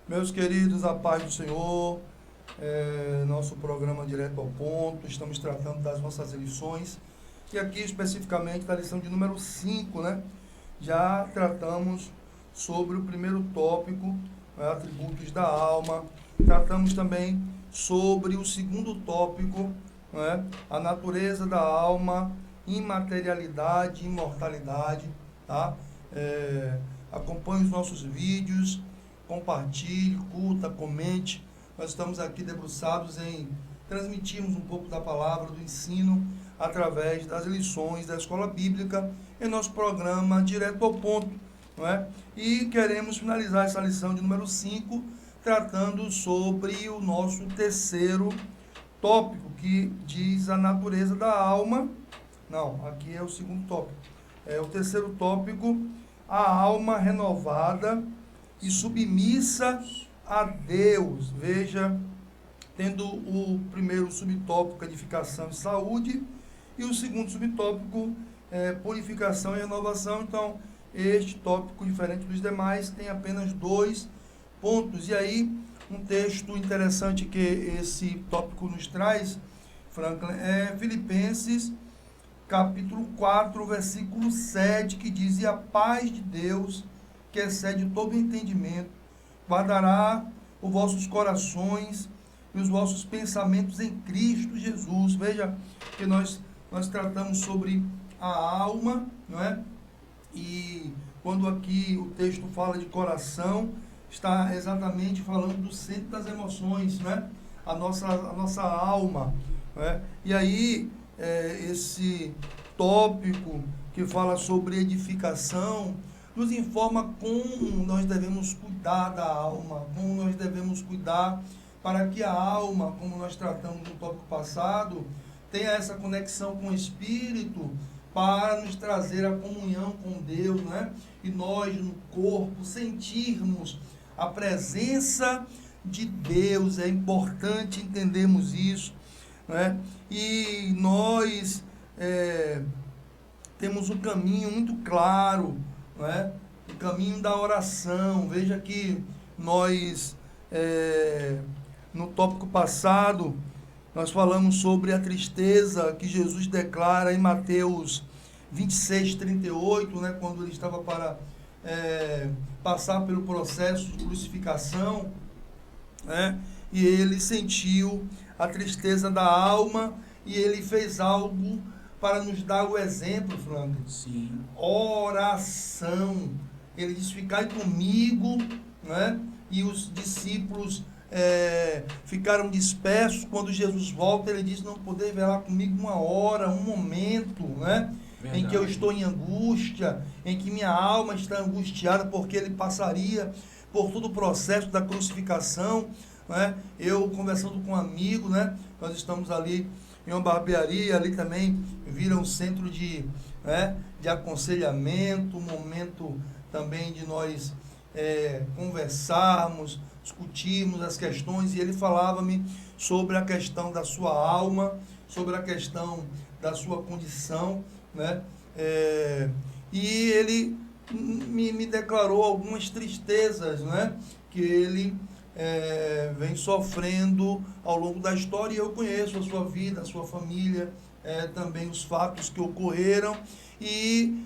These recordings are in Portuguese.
Meus queridos, a paz do Senhor, nosso programa direto ao ponto, estamos tratando das nossas lições, e aqui especificamente da lição de número 5, né? Já tratamos sobre o primeiro tópico, atributos da alma, tratamos também sobre o segundo tópico, né? A natureza da alma, imaterialidade, imortalidade, tá? Acompanhe os nossos vídeos, compartilhe, curta, comente. Nós estamos aqui debruçados em transmitirmos um pouco da palavra, do ensino, através das lições da escola bíblica, em nosso programa direto ao ponto, não é? E queremos finalizar essa lição de número 5, tratando sobre o nosso terceiro tópico, que diz a natureza da alma. Não, aqui é o segundo tópico. O terceiro tópico, a alma renovada e submissa a Deus. Veja, tendo o primeiro subtópico, edificação e saúde, e o segundo subtópico, purificação e renovação. Então, este tópico, diferente dos demais, tem apenas 2 pontos. E aí, um texto interessante que esse tópico nos traz, Franklin, é Filipenses, capítulo 4, versículo 7, que diz: e a paz de Deus, que excede todo entendimento, guardará os vossos corações e os vossos pensamentos em Cristo Jesus. Veja que nós tratamos sobre a alma, não é? E quando aqui o texto fala de coração, está exatamente falando do centro das emoções, né? A nossa alma, né? E aí, esse tópico que fala sobre edificação, nos informa como nós devemos cuidar da alma, como nós devemos cuidar para que a alma, como nós tratamos no tópico passado, tenha essa conexão com o Espírito para nos trazer a comunhão com Deus, né? E nós, no corpo, sentirmos a presença de Deus. É importante entendermos isso, né? E nós temos um caminho muito claro, não é? O caminho da oração. Veja que nós, no tópico passado, nós falamos sobre a tristeza que Jesus declara em Mateus 26, 38, né? Quando ele estava para passar pelo processo de crucificação, né? E ele sentiu a tristeza da alma e ele fez algo para nos dar o exemplo, Frank. Sim. Oração. Ele disse: ficai comigo, né? E os discípulos ficaram dispersos. Quando Jesus volta, ele diz: não poder velar comigo uma hora, um momento, né? Verdade. Em que eu estou em angústia, em que minha alma está angustiada, porque ele passaria por todo o processo da crucificação, né? Eu conversando com um amigo, né? Nós estamos ali em uma barbearia, ali também vira um centro de aconselhamento, um momento também de nós conversarmos, discutirmos as questões, e ele falava-me sobre a questão da sua alma, sobre a questão da sua condição, né? E ele me declarou algumas tristezas, né? Que ele vem sofrendo ao longo da história, e eu conheço a sua vida, a sua família, também os fatos que ocorreram, e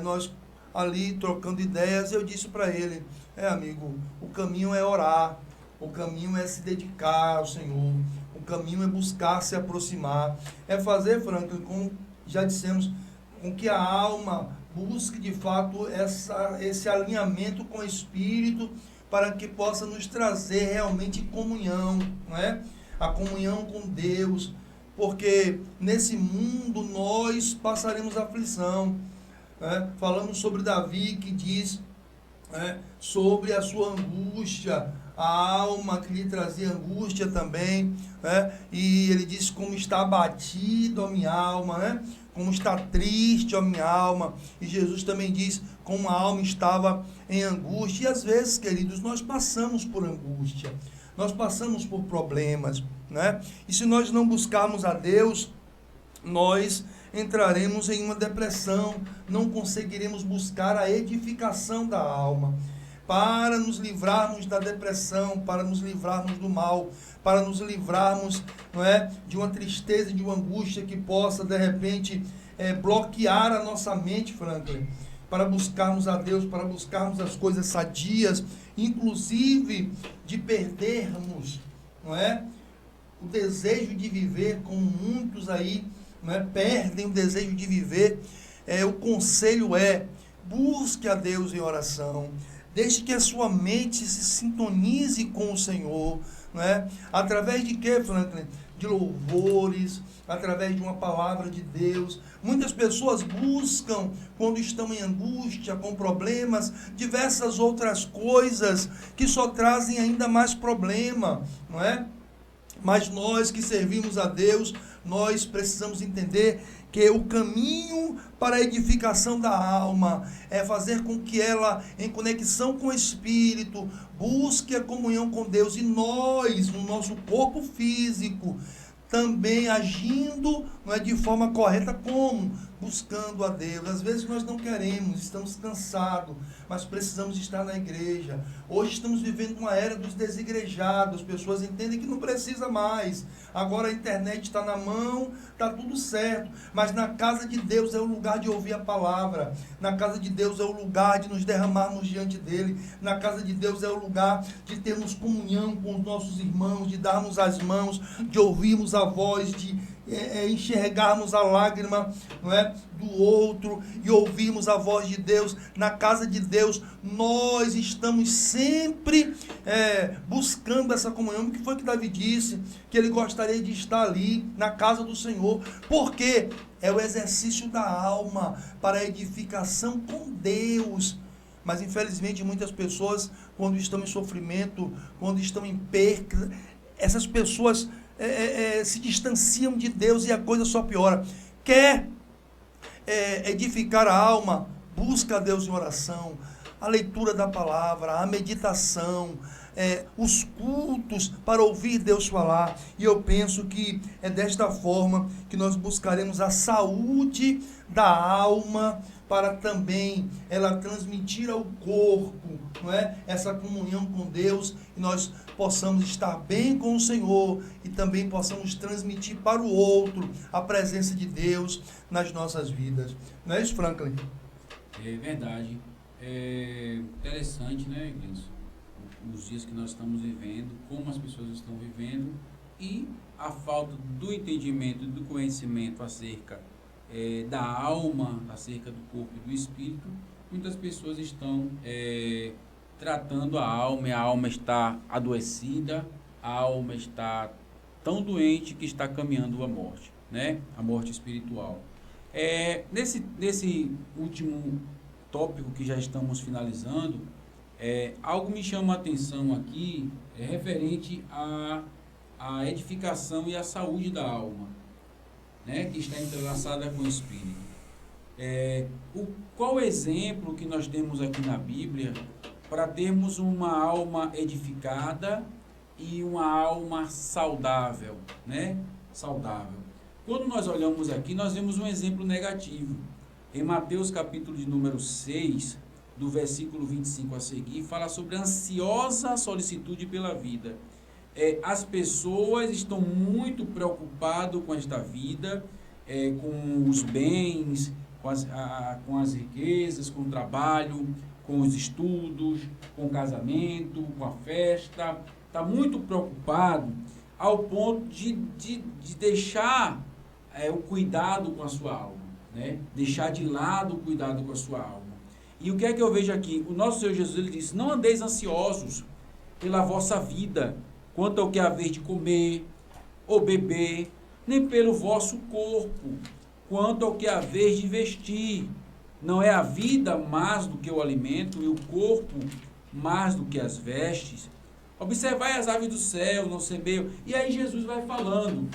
nós ali trocando ideias, eu disse para ele: amigo, o caminho é orar, o caminho é se dedicar ao Senhor, o caminho é buscar se aproximar, é fazer, Franklin, como já dissemos, com que a alma busque de fato esse alinhamento com o Espírito, para que possa nos trazer realmente comunhão, não é? A comunhão com Deus, porque nesse mundo nós passaremos aflição, né? Falamos sobre Davi, que diz sobre a sua angústia, a alma que lhe trazia angústia também, né? E ele diz: como está abatido a minha alma, né? Como está triste a minha alma. E Jesus também diz como a alma estava em angústia. E às vezes, queridos, nós passamos por angústia, nós passamos por problemas, né? E se nós não buscarmos a Deus, nós entraremos em uma depressão, não conseguiremos buscar a edificação da alma. para nos livrarmos da depressão, para nos livrarmos do mal, para nos livrarmos, não é, de uma tristeza, de uma angústia que possa, de repente, bloquear a nossa mente, Franklin, para buscarmos a Deus, para buscarmos as coisas sadias, inclusive de perdermos, não é, o desejo de viver, como muitos aí, não é, perdem o desejo de viver. O conselho é: busque a Deus em oração, deixe que a sua mente se sintonize com o Senhor, não é? Através de quê, Franklin? De louvores, através de uma palavra de Deus. Muitas pessoas buscam, quando estão em angústia, com problemas, diversas outras coisas que só trazem ainda mais problema, não é? Mas nós que servimos a Deus, nós precisamos entender que o caminho para a edificação da alma é fazer com que ela, em conexão com o Espírito, busque a comunhão com Deus. E nós, no nosso corpo físico, também agindo, não é, de forma correta. Como? Buscando a Deus. Às vezes nós não queremos, estamos cansados, mas precisamos estar na igreja. Hoje estamos vivendo uma era dos desigrejados. As pessoas entendem que não precisa mais. Agora a internet está na mão, está tudo certo. Mas na casa de Deus é o lugar de ouvir a palavra. Na casa de Deus é o lugar de nos derramarmos diante dele. Na casa de Deus é o lugar de termos comunhão com os nossos irmãos, de darmos as mãos, de ouvirmos a voz, de enxergarmos a lágrima, não é, do outro e ouvirmos a voz de Deus. Na casa de Deus nós estamos sempre buscando essa comunhão. O que foi que Davi disse? Que ele gostaria de estar ali na casa do Senhor. Por quê? É o exercício da alma para a edificação com Deus. Mas infelizmente muitas pessoas, quando estão em sofrimento, quando estão em perca, essas pessoas se distanciam de Deus e a coisa só piora. Quer edificar a alma? Busca a Deus em oração, a leitura da palavra, a meditação, os cultos para ouvir Deus falar. E eu penso que é desta forma que nós buscaremos a saúde da alma, para também ela transmitir ao corpo, não é, essa comunhão com Deus, e nós possamos estar bem com o Senhor e também possamos transmitir para o outro a presença de Deus nas nossas vidas. Não é isso, Franklin? É verdade. É interessante, né, Gleison? Os dias que nós estamos vivendo, como as pessoas estão vivendo e a falta do entendimento e do conhecimento acerca da alma, acerca do corpo e do espírito. Muitas pessoas estão tratando a alma, e a alma está adoecida, a alma está tão doente que está caminhando à morte, né? A morte espiritual. Nesse último tópico que já estamos finalizando, algo me chama a atenção aqui, referente à edificação e à saúde da alma, né, que está entrelaçada com o Espírito. Qual o exemplo que nós temos aqui na Bíblia para termos uma alma edificada e uma alma saudável, né? Saudável. Quando nós olhamos aqui, nós vemos um exemplo negativo. Em Mateus capítulo de número 6, do versículo 25 a seguir, fala sobre a ansiosa solicitude pela vida. As pessoas estão muito preocupadas com esta vida, com os bens, com as riquezas, com o trabalho, com os estudos, com o casamento, com a festa. Está muito preocupado ao ponto de deixar o cuidado com a sua alma, né? Deixar de lado o cuidado com a sua alma. E o que é que eu vejo aqui? O nosso Senhor Jesus, ele disse: não andeis ansiosos pela vossa vida, quanto ao que haver de comer ou beber, nem pelo vosso corpo, quanto ao que haver de vestir. Não é a vida mais do que o alimento, e o corpo mais do que as vestes? Observai as aves do céu, não semeiam. E aí Jesus vai falando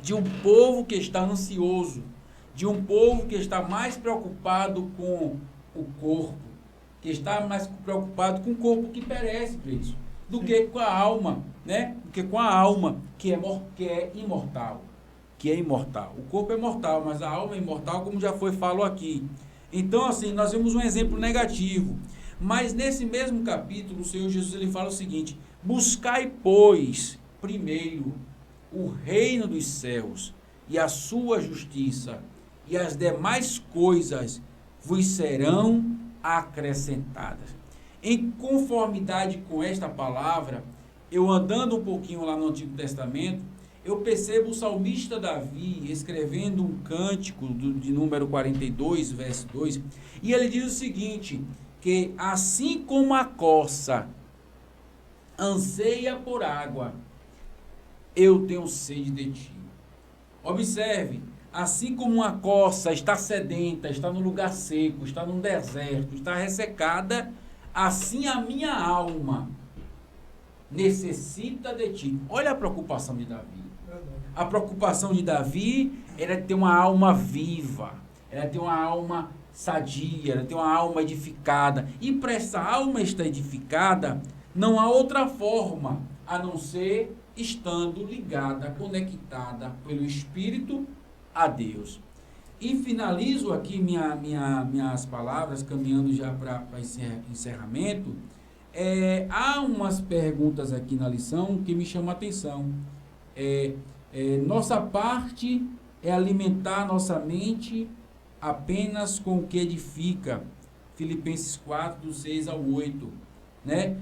de um povo que está ansioso, de um povo que está mais preocupado com o corpo, que está mais preocupado com o corpo que perece, Cleiton, do que com a alma, né? Do que com a alma que é imortal. Que é imortal. O corpo é mortal, mas a alma é imortal, como já foi falado aqui. Então, assim, nós vemos um exemplo negativo. Mas nesse mesmo capítulo, o Senhor Jesus ele fala o seguinte: buscai, pois, primeiro o reino dos céus e a sua justiça, e as demais coisas vos serão acrescentadas. Em conformidade com esta palavra, eu andando um pouquinho lá no Antigo Testamento, eu percebo o salmista Davi escrevendo um cântico de número 42, verso 2, e ele diz o seguinte, que assim como a corça anseia por água, eu tenho sede de ti. Observe, assim como uma corça está sedenta, está no lugar seco, está num deserto, está ressecada, assim a minha alma necessita de ti. Olha a preocupação de Davi. A preocupação de Davi era ter uma alma viva, era ter uma alma sadia, era ter uma alma edificada. E para essa alma estar edificada, não há outra forma a não ser estando ligada, conectada pelo Espírito a Deus. E finalizo aqui minhas palavras, caminhando já para encerramento. Há umas perguntas aqui na lição que me chamam a atenção. Nossa parte é alimentar nossa mente apenas com o que edifica. Filipenses 4, do 6 ao 8. Né?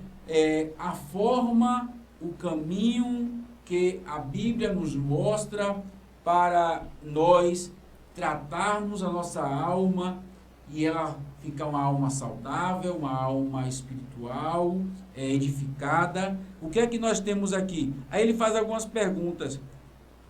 A forma, o caminho que a Bíblia nos mostra para nós tratarmos a nossa alma e ela ficar uma alma saudável, uma alma espiritual, edificada. O que é que nós temos aqui? Aí ele faz algumas perguntas.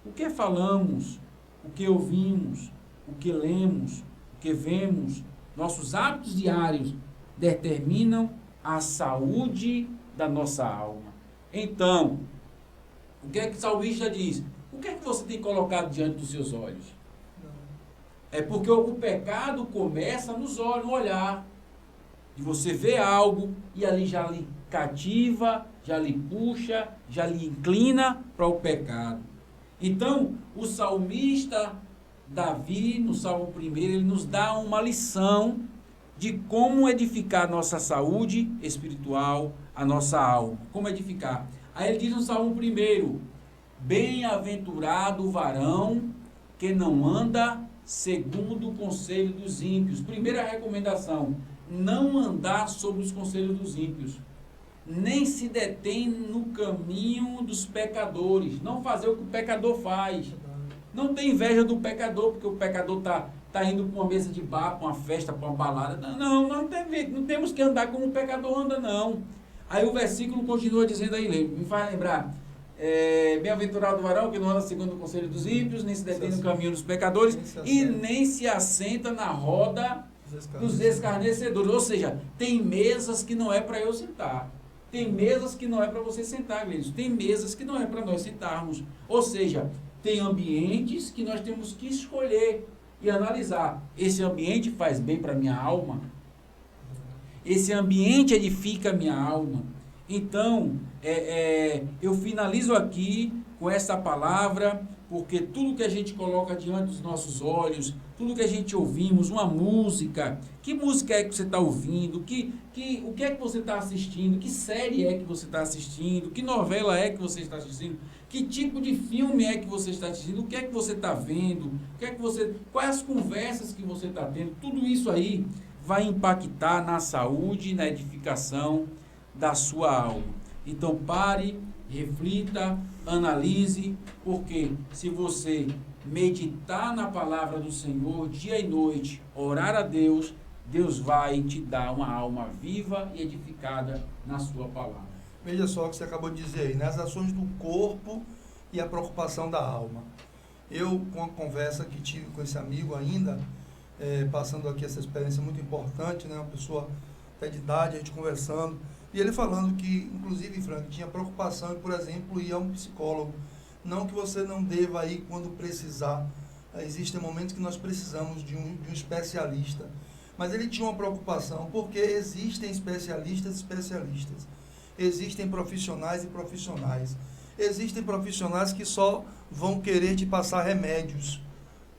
O que falamos? O que ouvimos? O que lemos? O que vemos? Nossos hábitos diários determinam a saúde da nossa alma. Então, o que é que o salmista diz? O que é que você tem colocado diante dos seus olhos? É porque o pecado começa nos olhos, no olhar. E você vê algo e ali já lhe cativa, já lhe puxa, já lhe inclina para o pecado. Então, o salmista Davi, no Salmo 1, ele nos dá uma lição de como edificar a nossa saúde espiritual, a nossa alma. Como edificar? Aí ele diz no Salmo 1, bem-aventurado o varão que não anda segundo o conselho dos ímpios. Primeira recomendação, não andar sobre os conselhos dos ímpios. Nem se detém no caminho dos pecadores. Não fazer o que o pecador faz. Não tem inveja do pecador, porque o pecador está indo para uma mesa de bar, para uma festa, para uma balada. Não temos que andar como o pecador anda, não. Aí o versículo continua dizendo aí, me faz lembrar, bem-aventurado o varão que não anda segundo o conselho dos ímpios, nem se detém no caminho dos pecadores, e nem se assenta na roda dos escarnecedores. Ou seja, tem mesas que não é para eu sentar. Tem mesas que não é para você sentar, Gleison. Tem mesas que não é para nós sentarmos. Ou seja, tem ambientes que nós temos que escolher e analisar. Esse ambiente faz bem para a minha alma? Esse ambiente edifica a minha alma? Então, eu finalizo aqui com essa palavra, porque tudo que a gente coloca diante dos nossos olhos, tudo que a gente ouvimos, uma música, que música é que você está ouvindo, o que é que você está assistindo, que série é que você está assistindo, que novela é que você está assistindo, que tipo de filme é que você está assistindo, o que é que você está vendo, quais as conversas que você está tendo, tudo isso aí vai impactar na saúde e na edificação da sua alma. Então pare, reflita, analise, porque se você meditar na palavra do Senhor dia e noite, orar a Deus, Deus vai te dar uma alma viva e edificada na sua palavra. Veja só o que você acabou de dizer aí, né? As ações do corpo e a preocupação da alma. Eu, com a conversa que tive com esse amigo ainda, passando aqui essa experiência muito importante, né? Uma pessoa até de idade, a gente conversando, e ele falando que, inclusive, Frank, tinha preocupação em, por exemplo, ir a um psicólogo. Não que você não deva ir quando precisar. Existem momentos que nós precisamos de um especialista. Mas ele tinha uma preocupação, porque existem especialistas e especialistas. Existem profissionais e profissionais. Existem profissionais que só vão querer te passar remédios,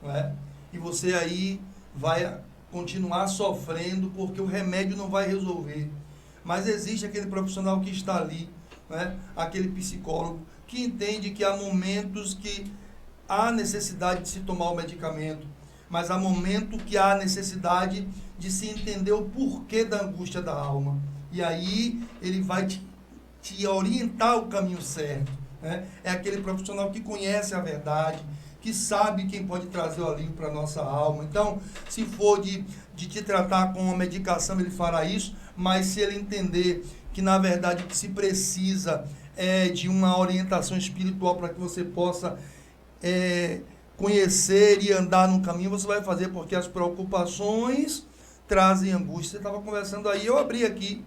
não é? E você aí vai continuar sofrendo, porque o remédio não vai resolver. Mas existe aquele profissional que está ali, né? Aquele psicólogo que entende que há momentos que há necessidade de se tomar o medicamento, mas há momento que há necessidade de se entender o porquê da angústia da alma. E aí ele vai te orientar o caminho certo, né? É aquele profissional que conhece a verdade, que sabe quem pode trazer o alívio para a nossa alma. Então, se for de te tratar com uma medicação, ele fará isso, mas se ele entender que, na verdade, o que se precisa é de uma orientação espiritual para que você possa conhecer e andar no caminho, você vai fazer, porque as preocupações trazem angústia. Você estava conversando aí, eu abri aqui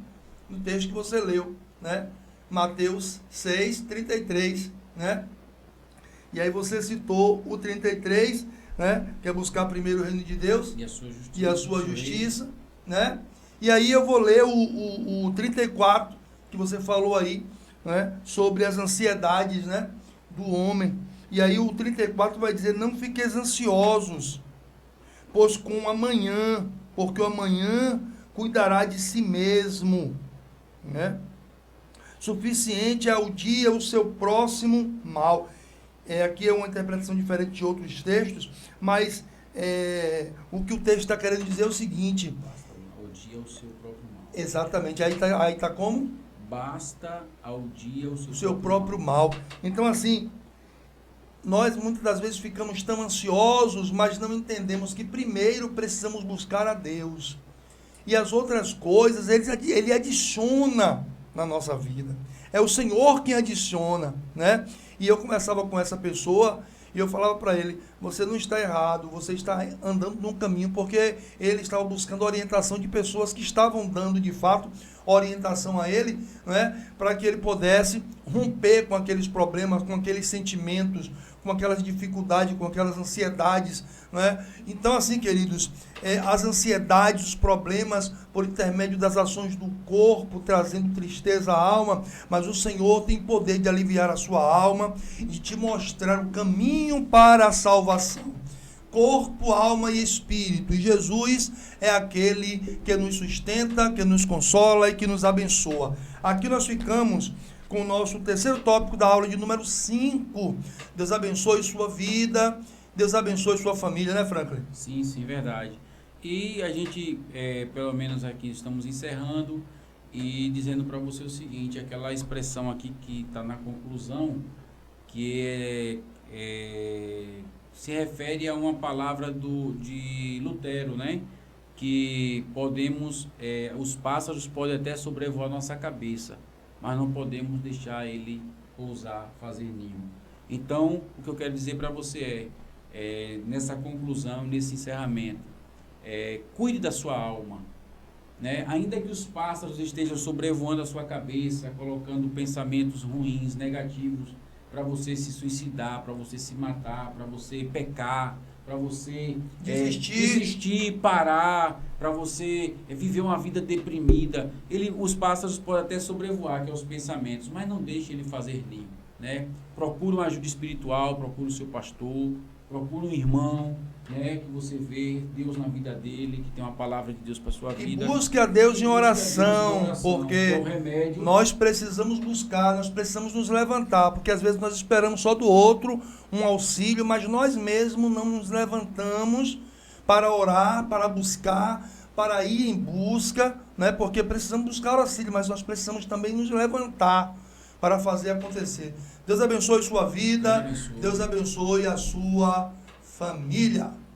no texto que você leu, né? Mateus 6:33, né? E aí você citou o 33, né? Que é buscar primeiro o reino de Deus e a sua justiça, né? E aí eu vou ler o 34, que você falou aí, né? Sobre as ansiedades, né? Do homem. E aí o 34 vai dizer: não fiqueis ansiosos, pois com o amanhã, porque o amanhã cuidará de si mesmo, né? Suficiente é o dia o seu próximo mal. Aqui é uma interpretação diferente de outros textos, mas o que o texto está querendo dizer é o seguinte: ao dia o seu próprio mal. Exatamente, aí tá como? Basta ao dia o seu próprio mal. Então, assim, nós muitas das vezes ficamos tão ansiosos, mas não entendemos que primeiro precisamos buscar a Deus. E as outras coisas, ele adiciona na nossa vida. É o Senhor quem adiciona, né? E eu conversava com essa pessoa e eu falava para ele: você não está errado, você está andando num caminho, porque ele estava buscando orientação de pessoas que estavam dando de fato orientação a ele, né? Para que ele pudesse romper com aqueles problemas, com aqueles sentimentos, com aquelas dificuldades, com aquelas ansiedades, né? Então, assim, queridos, as ansiedades, os problemas por intermédio das ações do corpo, trazendo tristeza à alma, mas o Senhor tem poder de aliviar a sua alma e de te mostrar o caminho para a salvação. Corpo, alma e espírito. E Jesus é aquele que nos sustenta, que nos consola e que nos abençoa. Aqui nós ficamos com o nosso terceiro tópico da aula de número 5. Deus abençoe sua vida, Deus abençoe sua família, né, Franklin? Sim, verdade. E a gente, pelo menos aqui, estamos encerrando e dizendo para você o seguinte: aquela expressão aqui que está na conclusão, que se refere a uma palavra de Lutero, né? Que podemos, os pássaros podem até sobrevoar nossa cabeça, mas não podemos deixar ele pousar, fazer ninho. Então, o que eu quero dizer para você nessa conclusão, nesse encerramento, cuide da sua alma, né? Ainda que os pássaros estejam sobrevoando a sua cabeça, colocando pensamentos ruins, negativos, para você se suicidar, para você se matar, para você pecar, para você desistir, parar, para você viver uma vida deprimida. Os pássaros podem até sobrevoar, que é os pensamentos, mas não deixe ele fazer ninho, né? Procure uma ajuda espiritual, procure o seu pastor, procure um irmão, né, que você vê Deus na vida dele, que tem uma palavra de Deus para sua vida. E busque a Deus em oração, porque nós precisamos buscar, nós precisamos nos levantar, porque às vezes nós esperamos só do outro um auxílio, mas nós mesmos não nos levantamos para orar, para buscar, para ir em busca, né, porque precisamos buscar auxílio, mas nós precisamos também nos levantar para fazer acontecer. Deus abençoe sua vida, Deus abençoe a sua família.